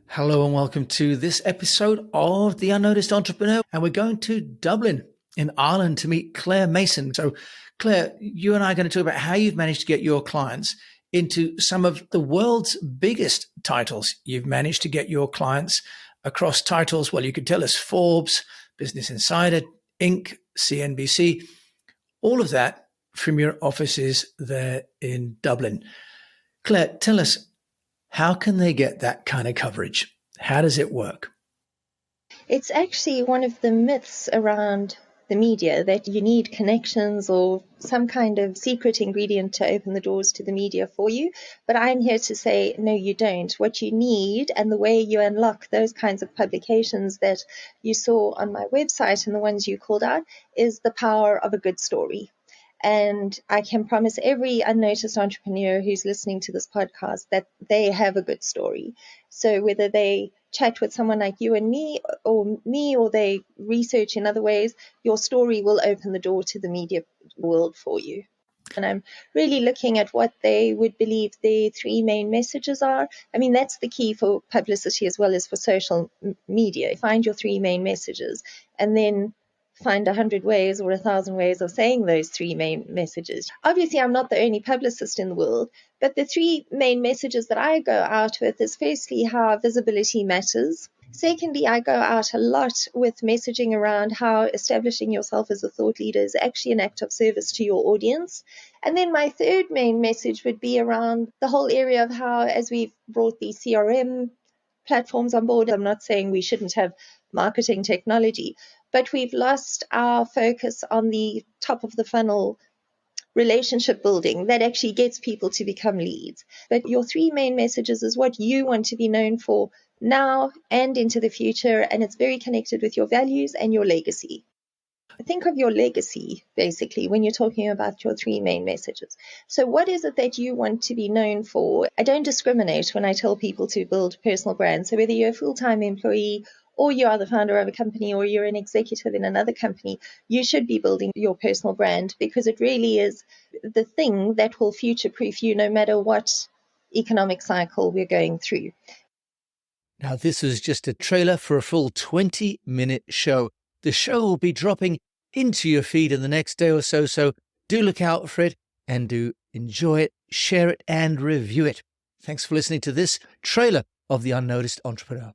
Hello and welcome to this episode of The Unnoticed Entrepreneur. And we're going to Dublin in Ireland to meet Claire Mason. So Claire, you and I are going to talk about how you've managed to get your clients into some of the world's biggest titles. You've managed to get your clients across titles. Well, you could tell us Forbes, Business Insider, Inc., CNBC, all of that from your offices there in Dublin. Claire, tell us, how can they get that kind of coverage? How does it work? It's actually one of the myths around the media that you need connections or some kind of secret ingredient to open the doors to the media for you. But I'm here to say, no, you don't. What you need and the way you unlock those kinds of publications that you saw on my website and the ones you called out is the power of a good story. And I can promise every unnoticed entrepreneur who's listening to this podcast that they have a good story. So whether they chat with someone like you and me, or they research in other ways, your story will open the door to the media world for you. And I'm really looking at what they would believe the three main messages are. I mean, that's the key for publicity as well as for social media. Find your three main messages and then find 100 ways or 1,000 ways of saying those three main messages. Obviously, I'm not the only publicist in the world, but the three main messages that I go out with is firstly how visibility matters. Secondly, I go out a lot with messaging around how establishing yourself as a thought leader is actually an act of service to your audience. And then my third main message would be around the whole area of how, as we've brought these CRM platforms on board, I'm not saying we shouldn't have marketing technology, but we've lost our focus on the top of the funnel relationship building that actually gets people to become leads. But your three main messages is what you want to be known for now and into the future, and it's very connected with your values and your legacy. Think of your legacy, basically, when you're talking about your three main messages. So what is it that you want to be known for? I don't discriminate when I tell people to build personal brands. So whether you're a full-time employee or you are the founder of a company or you're an executive in another company, you should be building your personal brand because it really is the thing that will future-proof you no matter what economic cycle we're going through. Now, this is just a trailer for a full 20-minute show. The show will be dropping into your feed in the next day or so, so do look out for it and do enjoy it, share it, and review it. Thanks for listening to this trailer of The Unnoticed Entrepreneur.